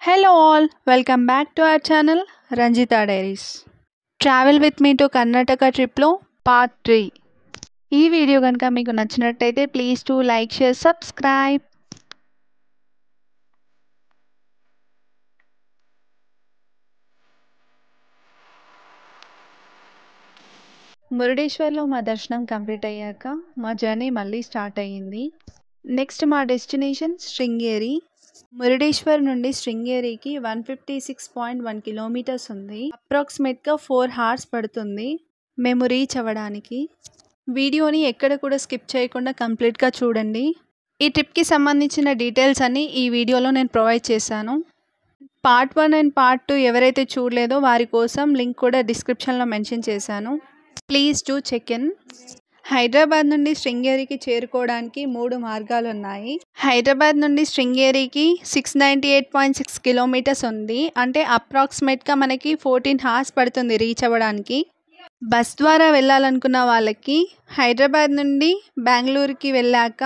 Hello all, welcome back to our channel Ranjita Diaries. Travel with me to Karnataka trip లో part 3. ఈ video కనుక మీకు నచ్చినట్టయితే please to like share subscribe. మురుడేశ్వర్లో మా దర్శనం కంప్లీట్ అయ్యాక మా జర్నీ మళ్ళీ స్టార్ట్ అయ్యింది. నెక్స్ట్ మా డెస్టినేషన్ శృంగేరి. మురుడేశ్వర్ నుండి శృంగేరికి 156.1 కిలోమీటర్స్ ఉంది. అప్రాక్సిమేట్గా 4 hours పడుతుంది మేము రీచ్ అవ్వడానికి. వీడియోని ఎక్కడ కూడా స్కిప్ చేయకుండా కంప్లీట్గా చూడండి. ఈ ట్రిప్కి సంబంధించిన డీటెయిల్స్ అన్నీ ఈ వీడియోలో నేను ప్రొవైడ్ చేశాను. పార్ట్ 1 అండ్ పార్ట్ 2 ఎవరైతే చూడలేదో వారి కోసం లింక్ కూడా డిస్క్రిప్షన్లో మెన్షన్ చేశాను. Please do check in. Hyderabad నుండి శృంగేరికి చేరుకోవడానికి 3 మార్గాలు ఉన్నాయి. హైదరాబాద్ నుండి శృంగేరికి 698.6 కిలోమీటర్స్ ఉంది. అంటే అప్రాక్సిమేట్గా మనకి 14 hours పడుతుంది రీచ్ అవ్వడానికి. బస్ ద్వారా వెళ్ళాలనుకున్న వాళ్ళకి హైదరాబాద్ నుండి బెంగళూరుకి వెళ్ళాక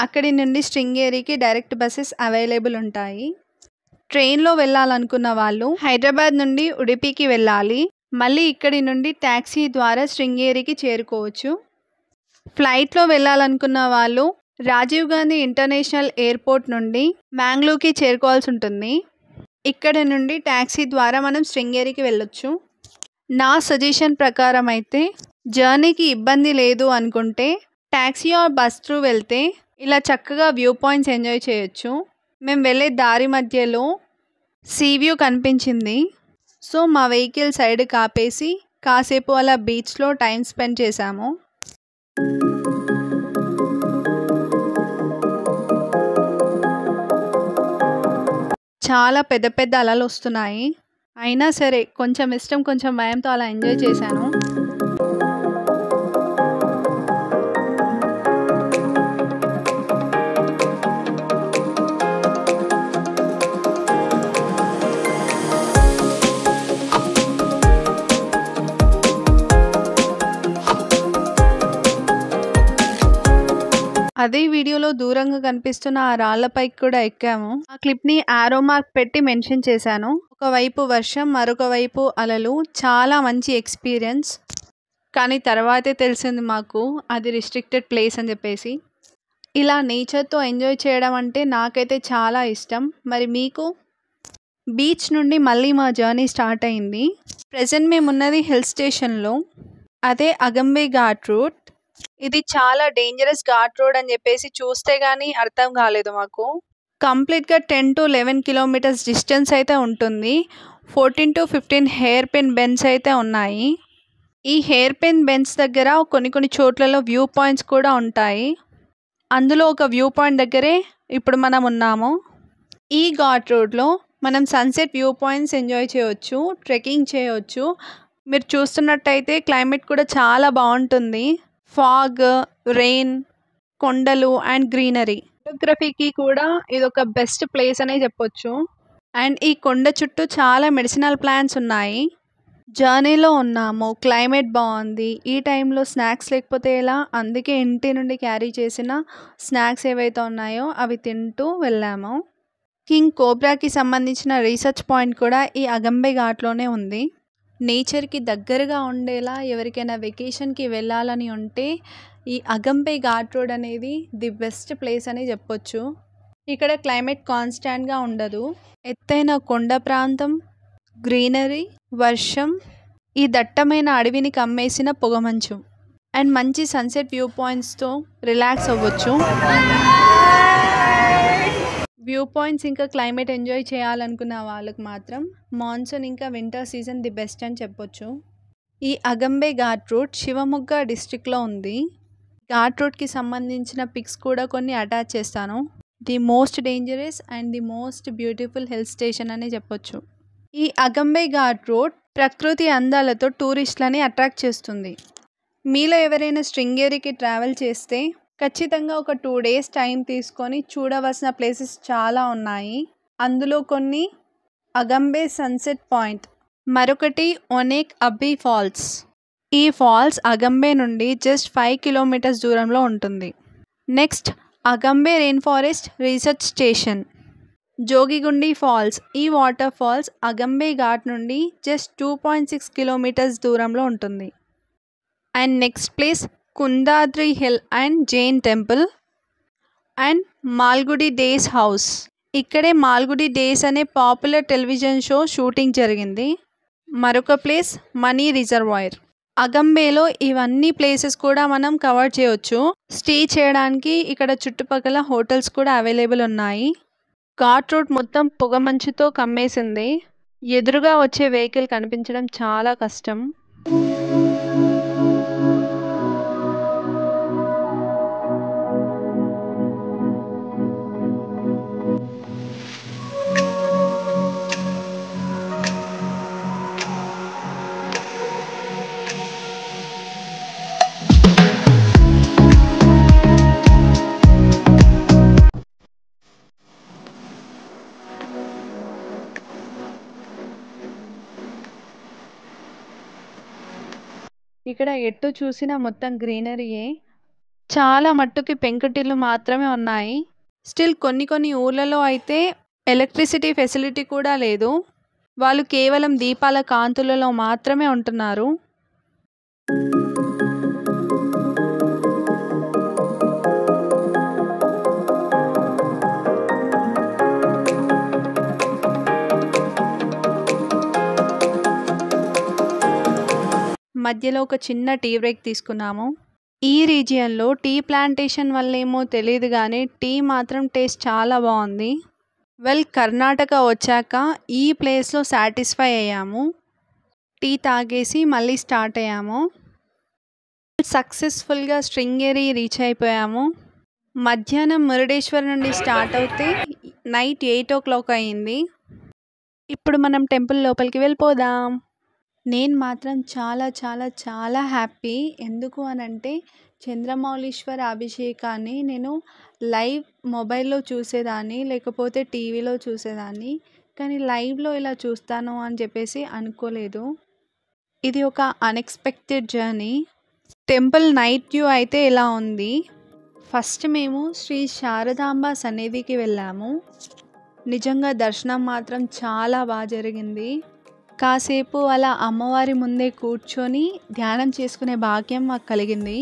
అక్కడి నుండి శృంగేరికి డైరెక్ట్ బస్సెస్ అవైలబుల్ ఉంటాయి. ట్రైన్లో వెళ్ళాలనుకున్న వాళ్ళు హైదరాబాద్ నుండి ఉడిపికి వెళ్ళాలి. మళ్ళీ ఇక్కడి నుండి ట్యాక్సీ ద్వారా శృంగేరికి చేరుకోవచ్చు. ఫ్లైట్లో వెళ్ళాలనుకున్న వాళ్ళు రాజీవ్ గాంధీ ఇంటర్నేషనల్ ఎయిర్పోర్ట్ నుండి బెంగళూరుకి చేరుకోవాల్సి ఉంటుంది. ఇక్కడ నుండి ట్యాక్సీ ద్వారా మనం శృంగేరికి వెళ్ళొచ్చు. నా సజెషన్ ప్రకారం అయితే జర్నీకి ఇబ్బంది లేదు అనుకుంటే ట్యాక్సీ ఆర్ బస్ త్రూ వెళ్తే ఇలా చక్కగా వ్యూ పాయింట్స్ ఎంజాయ్ చేయొచ్చు. మేము వెళ్ళే దారి మధ్యలో సీ వ్యూ కనిపించింది. సో మా వెహికల్ సైడ్ కాపేసి కాసేపు అలా బీచ్లో టైం స్పెండ్ చేశాము. చాలా పెద్ద పెద్ద అలలు వస్తున్నాయి. అయినా సరే కొంచెం ఇష్టం కొంచెం భయంతో అలా ఎంజాయ్ చేశాను. అదే వీడియోలో దూరంగా కనిపిస్తున్న ఆ రాళ్లపైకి కూడా ఎక్కాము. ఆ క్లిప్ని ఆరో మార్క్ పెట్టి మెన్షన్ చేశాను. ఒకవైపు వర్షం, మరొక వైపు అలలు. చాలా మంచి ఎక్స్పీరియన్స్. కానీ తర్వాతే తెలిసింది మాకు అది రిస్ట్రిక్టెడ్ ప్లేస్ అని చెప్పేసి. ఇలా నేచర్తో ఎంజాయ్ చేయడం అంటే నాకైతే చాలా ఇష్టం. మరి మీకు? బీచ్ నుండి మళ్ళీ మా జర్నీ స్టార్ట్ అయింది. ప్రజెంట్ మేము ఉన్నది హిల్ స్టేషన్లో. అదే అగంబే ఘాట్ రూట్. ఇది చాలా డేంజరస్ ఘాట్ రోడ్ అని చెప్పేసి చూస్తే కానీ అర్థం కాలేదు మాకు. కంప్లీట్గా 10 to 11 కిలోమీటర్స్ డిస్టెన్స్ అయితే ఉంటుంది. 14 to 15 హెయిర్ పిన్ బెండ్స్ అయితే ఉన్నాయి. ఈ హెయిర్ పిన్ బెండ్స్ దగ్గర కొన్ని చోట్లలో వ్యూ పాయింట్స్ కూడా ఉంటాయి. అందులో ఒక వ్యూ పాయింట్ దగ్గరే ఇప్పుడు మనం ఉన్నాము. ఈ ఘాట్ రోడ్లో మనం సన్సెట్ వ్యూ పాయింట్స్ ఎంజాయ్ చేయవచ్చు, ట్రెక్కింగ్ చేయవచ్చు. మీరు చూస్తున్నట్టయితే క్లైమేట్ కూడా చాలా బాగుంటుంది. ఫాగ్, రెయిన్, కొండలు అండ్ గ్రీనరీ. ఫోటోగ్రఫీకి కూడా ఇదొక బెస్ట్ ప్లేస్ అనే చెప్పొచ్చు. అండ్ ఈ కొండ చుట్టూ చాలా మెడిసినల్ ప్లాంట్స్ ఉన్నాయి. జర్నీలో ఉన్నాము, క్లైమేట్ బాగుంది. ఈ టైంలో స్నాక్స్ లేకపోతే ఎలా? అందుకే ఇంటి నుండి క్యారీ చేసిన స్నాక్స్ ఏవైతే ఉన్నాయో అవి తింటూ వెళ్ళాము. కింగ్ కోబ్రాకి సంబంధించిన రీసెర్చ్ పాయింట్ కూడా ఈ అగంబే ఘాట్లోనే ఉంది. నేచర్కి దగ్గరగా ఉండేలా ఎవరికైనా వెకేషన్కి వెళ్ళాలని ఉంటే ఈ అగంబే ఘాట్ రోడ్ అనేది ది బెస్ట్ ప్లేస్ అని చెప్పొచ్చు. ఇక్కడ క్లైమేట్ కాన్స్టాంట్గా ఉండదు. ఎత్తైన కొండ ప్రాంతం, గ్రీనరీ, వర్షం, ఈ దట్టమైన అడవిని కమ్మేసిన పొగమంచు అండ్ మంచి సన్సెట్ వ్యూ పాయింట్స్తో రిలాక్స్ అవ్వచ్చు. వ్యూ పాయింట్స్ ఇంకా క్లైమేట్ ఎంజాయ్ చేయాలనుకున్న వాళ్ళకి మాత్రం మాన్సూన్ ఇంకా వింటర్ సీజన్ ది బెస్ట్ అని చెప్పొచ్చు. ఈ అగంబే ఘాట్ రూట్ శివమొగ్గ డిస్ట్రిక్ట్లో ఉంది. ఘాట్ రూట్కి సంబంధించిన పిక్స్ కూడా కొన్ని అటాచ్ చేస్తాను. The most dangerous and the most beautiful hill station అని చెప్పొచ్చు. ఈ అగంబే ఘాట్ రూట్ ప్రకృతి అందాలతో టూరిస్టులని అట్రాక్ట్ చేస్తుంది. మీలో ఎవరైనా శృంగేరికి ట్రావెల్ చేస్తే ఖచ్చితంగా ఒక 2 days టైం తీసుకొని చూడవలసిన ప్లేసెస్ చాలా ఉన్నాయి. అందులో కొన్ని అగంబే సన్సెట్ పాయింట్, మరొకటి ఒనేక్ అబ్బి ఫాల్స్. ఈ ఫాల్స్ అగంబే నుండి జస్ట్ 5 kilometers దూరంలో ఉంటుంది. Next Agumbe rain forest research station. Jogigundi falls. ఈ వాటర్ ఫాల్స్ అగంబే ఘాట్ నుండి జస్ట్ 2.6 కిలోమీటర్స్ దూరంలో ఉంటుంది. And next place Kundadri hill and Jain temple and Malgudi Days house. ఇక్కడే మాల్గుడి డేస్ అనే పాపులర్ టెలివిజన్ షో షూటింగ్ జరిగింది. మరొక ప్లేస్ మనీ రిజర్వాయర్. అగంబేలో ఇవన్నీ ప్లేసెస్ కూడా మనం కవర్ చేయొచ్చు. స్టే చేయడానికి ఇక్కడ చుట్టుపక్కల హోటల్స్ కూడా అవైలబుల్ ఉన్నాయి. ఘాట్ రోడ్ మొత్తం పొగమంచుతో కమ్మేసింది. ఎదురుగా వచ్చే వెహికల్ కనిపించడం చాలా కష్టం. ఇక్కడ ఎటు చూసినా మొత్తం గ్రీనరీయే. చాలా మట్టుకి పెంకుటిల్లు మాత్రమే ఉన్నాయి. స్టిల్ కొన్ని ఊర్లలో అయితే ఎలక్ట్రిసిటీ ఫెసిలిటీ కూడా లేదు. వాళ్ళు కేవలం దీపాల కాంతులలో మాత్రమే ఉంటున్నారు. మధ్యలో ఒక చిన్న టీ బ్రేక్ తీసుకున్నాము. ఈ రీజియన్లో టీ ప్లాంటేషన్ వల్లేమో తెలియదు కానీ టీ మాత్రం టేస్ట్ చాలా బాగుంది. కర్ణాటక వచ్చాక ఈ ప్లేస్లో సాటిస్ఫై అయ్యాము. టీ తాగేసి మళ్ళీ స్టార్ట్ అయ్యాము. సక్సెస్ఫుల్గా శృంగేరి రీచ్ అయిపోయాము. మధ్యాహ్నం మురుడేశ్వర్ నుండి స్టార్ట్ అవుతే నైట్ 8 o'clock అయింది. ఇప్పుడు మనం టెంపుల్ లోపలికి వెళ్ళిపోదాం. నేను మాత్రం చాలా చాలా చాలా హ్యాపీ. ఎందుకు అనంటే చంద్రమౌళీశ్వర అభిషేకాన్ని నేను లైవ్ మొబైల్లో చూసేదాన్ని, లేకపోతే టీవీలో చూసేదాన్ని. కానీ లైవ్లో ఇలా చూస్తాను అని చెప్పేసి అనుకోలేదు. ఇది ఒక unexpected journey. Temple night view అయితే ఇలా ఉంది. ఫస్ట్ మేము శ్రీ శారదాంబ సన్నిధికి వెళ్ళాము. నిజంగా దర్శనం మాత్రం చాలా బాగా జరిగింది. కాసేపు అలా అమ్మవారి ముందే కూర్చొని ధ్యానం చేసుకునే భాగ్యం మాకు కలిగింది.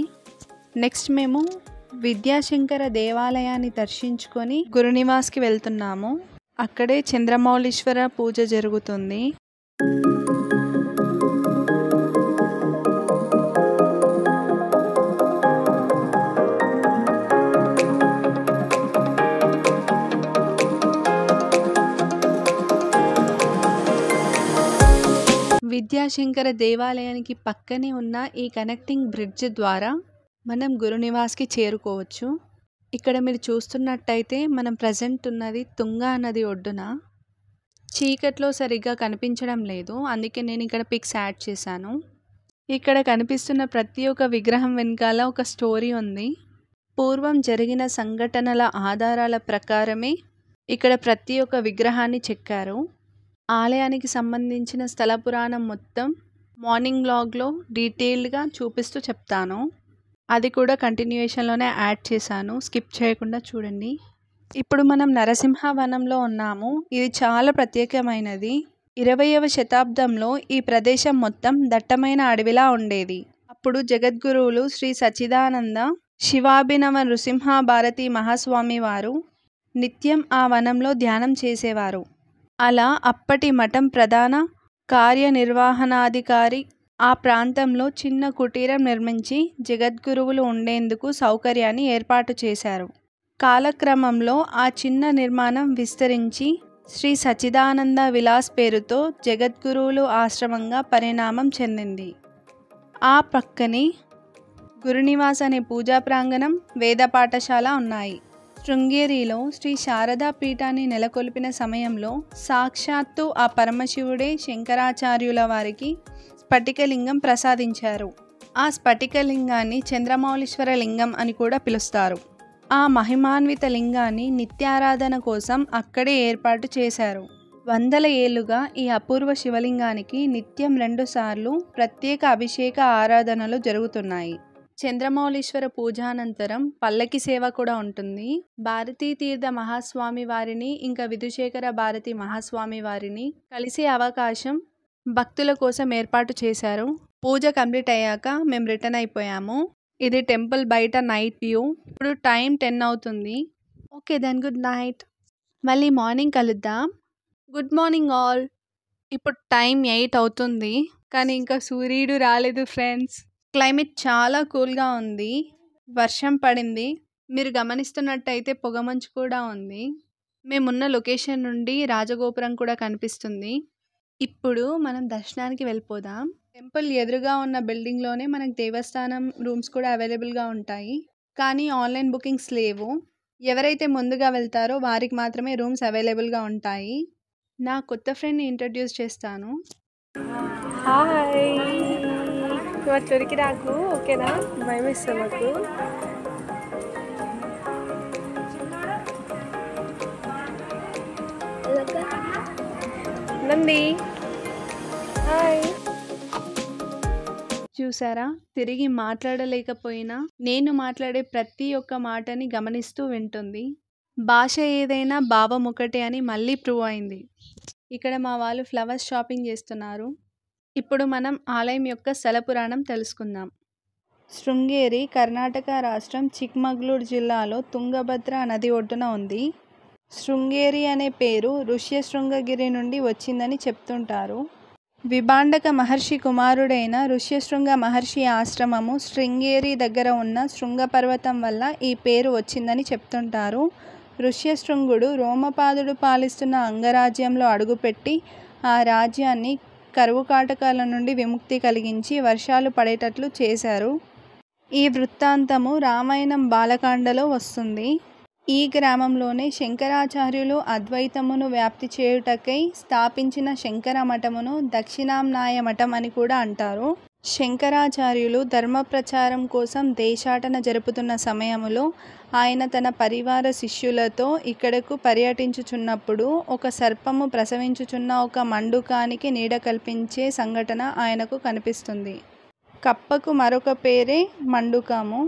నెక్స్ట్ మేము విద్యాశంకర దేవాలయాన్ని దర్శించుకొని గురునివాస్కి వెళ్తున్నాము. అక్కడే చంద్రమౌళీశ్వర పూజ జరుగుతుంది. విద్యాశంకర దేవాలయానికి పక్కనే ఉన్న ఈ కనెక్టింగ్ బ్రిడ్జ్ ద్వారా మనం గురునివాస్కి చేరుకోవచ్చు. ఇక్కడ మీరు చూస్తున్నట్టయితే మనం ప్రజెంట్ ఉన్నది తుంగా నది ఒడ్డున. చీకట్లో సరిగ్గా కనిపించడం లేదు, అందుకే నేను ఇక్కడ పిక్స్ యాడ్ చేశాను. ఇక్కడ కనిపిస్తున్న ప్రతి ఒక్క విగ్రహం వెనకాల ఒక స్టోరీ ఉంది. పూర్వం జరిగిన సంఘటనల ఆధారాల ప్రకారమే ఇక్కడ ప్రతి ఒక్క విగ్రహాన్ని చెక్కారు. ఆలయానికి సంబంధించిన స్థల పురాణం మొత్తం మార్నింగ్ బ్లాగ్లో డీటెయిల్డ్గా చూపిస్తూ చెప్తాను. అది కూడా కంటిన్యూయేషన్లోనే యాడ్ చేశాను, స్కిప్ చేయకుండా చూడండి. ఇప్పుడు మనం నరసింహవనంలో ఉన్నాము. ఇది చాలా ప్రత్యేకమైనది. 20వ శతాబ్దంలో ఈ ప్రదేశం మొత్తం దట్టమైన అడవిలా ఉండేది. అప్పుడు జగద్గురువులు శ్రీ సచ్చిదానంద శివాభినవ నృసింహ భారతి మహాస్వామి వారు నిత్యం ఆ వనంలో ధ్యానం చేసేవారు. అలా అప్పటి మఠం ప్రధాన కార్యనిర్వహణాధికారి ఆ ప్రాంతంలో చిన్న కుటీరం నిర్మించి జగద్గురువులు ఉండేందుకు సౌకర్యాన్ని ఏర్పాటు చేశారు. కాలక్రమంలో ఆ చిన్న నిర్మాణం విస్తరించి శ్రీ సచ్చిదానంద విలాస్ పేరుతో జగద్గురువులు ఆశ్రమంగా పరిణామం చెందింది. ఆ పక్కనే గురునివాస్ అనే పూజా ప్రాంగణం, వేద పాఠశాల ఉన్నాయి. శృంగేరిలో శ్రీ శారదా పీఠాన్ని నెలకొల్పిన సమయంలో సాక్షాత్తు ఆ పరమశివుడే శంకరాచార్యుల వారికి స్ఫటికలింగం ప్రసాదించారు. ఆ స్ఫటికలింగాన్ని చంద్రమౌళీశ్వర లింగం అని కూడా పిలుస్తారు. ఆ మహిమాన్విత లింగాన్ని నిత్యారాధన కోసం అక్కడే ఏర్పాటు చేశారు. వందల ఏళ్లుగా ఈ అపూర్వ శివలింగానికి నిత్యం 2 సార్లు ప్రత్యేక అభిషేక ఆరాధనలు జరుగుతున్నాయి. చంద్రమౌళీశ్వర పూజానంతరం పల్లకి సేవ కూడా ఉంటుంది. భారతీ తీర్థ మహాస్వామి వారిని ఇంకా విధుశేఖర భారతి మహాస్వామి వారిని కలిసే అవకాశం భక్తుల కోసం ఏర్పాటు చేశారు. పూజ కంప్లీట్ అయ్యాక మేము రిటర్న్ అయిపోయాము. ఇది టెంపుల్ బయట నైట్ వ్యూ. ఇప్పుడు టైం 10 అవుతుంది. Okay then good night. మళ్ళీ మార్నింగ్ కలుద్దాం. Good morning all. ఇప్పుడు టైం 8 అవుతుంది కానీ ఇంకా సూర్యుడు రాలేదు ఫ్రెండ్స్. క్లైమేట్ చాలా కూల్గా ఉంది. వర్షం పడింది. మీరు గమనిస్తున్నట్టయితే పొగమంచు కూడా ఉంది. మేమున్న లొకేషన్ నుండి రాజగోపురం కూడా కనిపిస్తుంది. ఇప్పుడు మనం దర్శనానికి వెళ్ళిపోదాం. టెంపుల్ ఎదురుగా ఉన్న బిల్డింగ్లోనే మనకు దేవస్థానం రూమ్స్ కూడా అవైలబుల్గా ఉంటాయి. కానీ ఆన్లైన్ బుకింగ్స్ లేవు. ఎవరైతే ముందుగా వెళ్తారో వారికి మాత్రమే రూమ్స్ అవైలబుల్గా ఉంటాయి. నా కొత్త ఫ్రెండ్ని ఇంట్రడ్యూస్ చేస్తాను. హాయ్, నువ్వు అట్లరికి రాకు, ఓకేనా? భయం ఇస్తాం మాకు. నంది హాయ్. చూసారా, తిరిగి మాట్లాడలేకపోయినా నేను మాట్లాడే ప్రతి ఒక్క మాటని గమనిస్తూ వింటుంది. భాష ఏదైనా భావం ఒకటే అని మళ్ళీ ప్రూవ్ అయింది. ఇక్కడ మా వాళ్ళు ఫ్లవర్స్ షాపింగ్ చేస్తున్నారు. ఇప్పుడు మనం ఆలయం యొక్క స్థల పురాణం తెలుసుకుందాం. శృంగేరి కర్ణాటక రాష్ట్రం చిక్మగళూరు జిల్లాలో తుంగభద్ర నది ఒడ్డున ఉంది. శృంగేరి అనే పేరు ఋష్యశృంగగిరి నుండి వచ్చిందని చెప్తుంటారు. విభాండక మహర్షి కుమారుడైన ఋష్యశృంగ మహర్షి ఆశ్రమము శృంగేరి దగ్గర ఉన్న శృంగ పర్వతం వల్ల ఈ పేరు వచ్చిందని చెప్తుంటారు. ఋష్యశృంగుడు రోమపాదుడు పాలిస్తున్న అంగరాజ్యంలో అడుగుపెట్టి ఆ రాజ్యాన్ని కరువు కాటకాల నుండి విముక్తి కలిగించి వర్షాలు పడేటట్లు చేశారు. ఈ వృత్తాంతము రామాయణం బాలకాండలో వస్తుంది. ఈ గ్రామంలోనే శంకరాచార్యులు అద్వైతమును వ్యాప్తి చేయుటకై స్థాపించిన శంకర మఠమును దక్షిణాంనాయ మఠం అని కూడా అంటారు. శంకరాచార్యులు ధర్మ ప్రచారం కోసం దేశాటన జరుపుతున్న సమయములో ఆయన తన పరివార శిష్యులతో ఇక్కడకు పర్యటించుచున్నప్పుడు ఒక సర్పము ప్రసవించుచున్న ఒక మండుకానికి నీడ కల్పించే సంఘటన ఆయనకు కనిపిస్తుంది. కప్పకు మరొక పేరే మండుకము.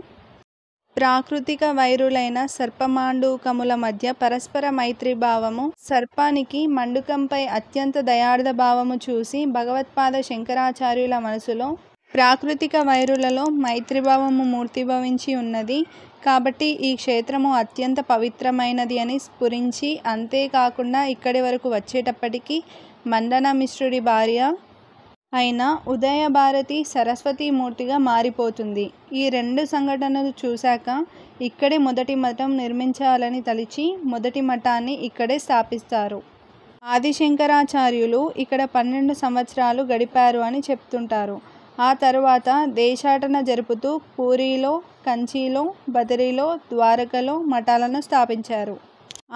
ప్రాకృతిక వైరులైన సర్పమాండూకముల మధ్య పరస్పర మైత్రీభావము, సర్పానికి మండుకంపై అత్యంత దయార్థ భావము చూసి భగవత్పాద శంకరాచార్యుల మనసులో ప్రాకృతిక వైరులలో మైత్రీభావము మూర్తిభవించి ఉన్నది కాబట్టి ఈ క్షేత్రము అత్యంత పవిత్రమైనది అని స్ఫురించి, అంతేకాకుండా ఇక్కడి వరకు వచ్చేటప్పటికి మండనమిశ్రుడి భార్య అయిన ఉదయభారతి సరస్వతీమూర్తిగా మారిపోతుంది. ఈ 2 సంఘటనలు చూశాక ఇక్కడే మొదటి మఠం నిర్మించాలని తలిచి మొదటి మఠాన్ని ఇక్కడే స్థాపిస్తారు. ఆదిశంకరాచార్యులు ఇక్కడ 12 సంవత్సరాలు గడిపారు అని చెప్తుంటారు. ఆ తరువాత దేశాటన జరుపుతూ పూరిలో, కంచిలో, బదరిలో, ద్వారకలో మఠాలను స్థాపించారు.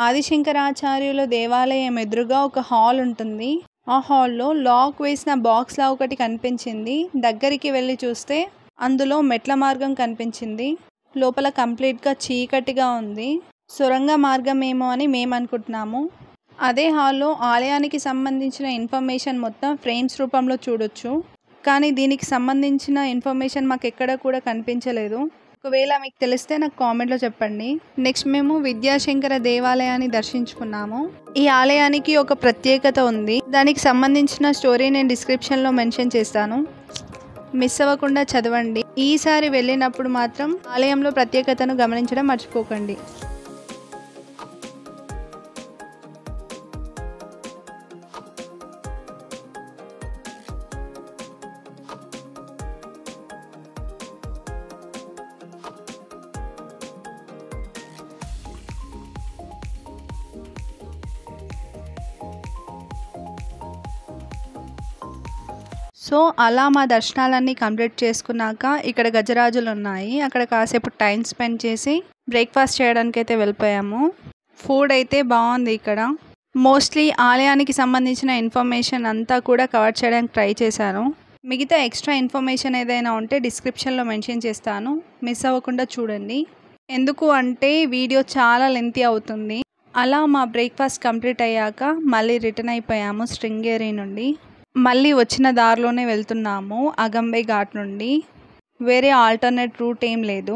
ఆదిశంకరాచార్యుల దేవాలయం ఎదురుగా ఒక హాల్ ఉంటుంది. ఆ హాల్లో లాక్ వేసిన బాక్స్లా ఒకటి కనిపించింది. దగ్గరికి వెళ్ళి చూస్తే అందులో మెట్ల మార్గం కనిపించింది. లోపల కంప్లీట్గా చీకటిగా ఉంది. సొరంగ మార్గం ఏమో అని మేము అనుకుంటున్నాము. అదే హాల్లో ఆలయానికి సంబంధించిన ఇన్ఫర్మేషన్ మొత్తం ఫ్రేమ్స్ రూపంలో చూడొచ్చు. కానీ దీనికి సంబంధించిన ఇన్ఫర్మేషన్ మాకు ఎక్కడ కూడా కనిపించలేదు. ఒకవేళ మీకు తెలిస్తే నాకు కామెంట్లో చెప్పండి. నెక్స్ట్ మేము విద్యాశంకర దేవాలయాన్ని దర్శించుకున్నాము. ఈ ఆలయానికి ఒక ప్రత్యేకత ఉంది. దానికి సంబంధించిన స్టోరీ నేను డిస్క్రిప్షన్లో మెన్షన్ చేస్తాను. మిస్ అవ్వకుండా చదవండి. ఈసారి వెళ్ళినప్పుడు మాత్రం ఆలయంలో ప్రత్యేకతను గమనించడం మర్చిపోకండి. సో అలా మా దర్శనాలన్నీ కంప్లీట్ చేసుకున్నాక ఇక్కడ గజరాజులు ఉన్నాయి. అక్కడ కాసేపు టైం స్పెండ్ చేసి బ్రేక్ఫాస్ట్ చేయడానికి అయితే వెళ్ళిపోయాము. ఫుడ్ అయితే బాగుంది ఇక్కడ. మోస్ట్లీ ఆలయానికి సంబంధించిన ఇన్ఫర్మేషన్ అంతా కూడా కవర్ చేయడానికి ట్రై చేశాను. మిగతా ఎక్స్ట్రా ఇన్ఫర్మేషన్ ఏదైనా ఉంటే డిస్క్రిప్షన్లో మెన్షన్ చేస్తాను. మిస్ అవ్వకుండా చూడండి. ఎందుకు అంటే వీడియో చాలా లెంతీ అవుతుంది. అలా మా బ్రేక్ఫాస్ట్ కంప్లీట్ అయ్యాక మళ్ళీ రిటర్న్ అయిపోయాము శృంగేరి నుండి. మళ్ళీ వచ్చిన దారిలోనే వెళ్తున్నాము అగంబే ఘాట్ నుండి. వేరే ఆల్టర్నేట్ రూట్ ఏం లేదు.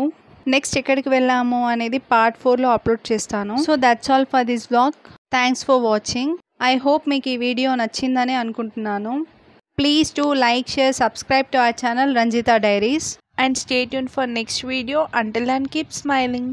నెక్స్ట్ ఎక్కడికి వెళ్ళాము అనేది పార్ట్ 4లో అప్లోడ్ చేస్తాను. So that's all for this vlog. Thanks for watching. I hope మీకు ఈ వీడియో నచ్చిందని అనుకుంటున్నాను. Please do like, share, subscribe to our channel Ranjita Diaries and stay tuned for next video. Until then, keep smiling.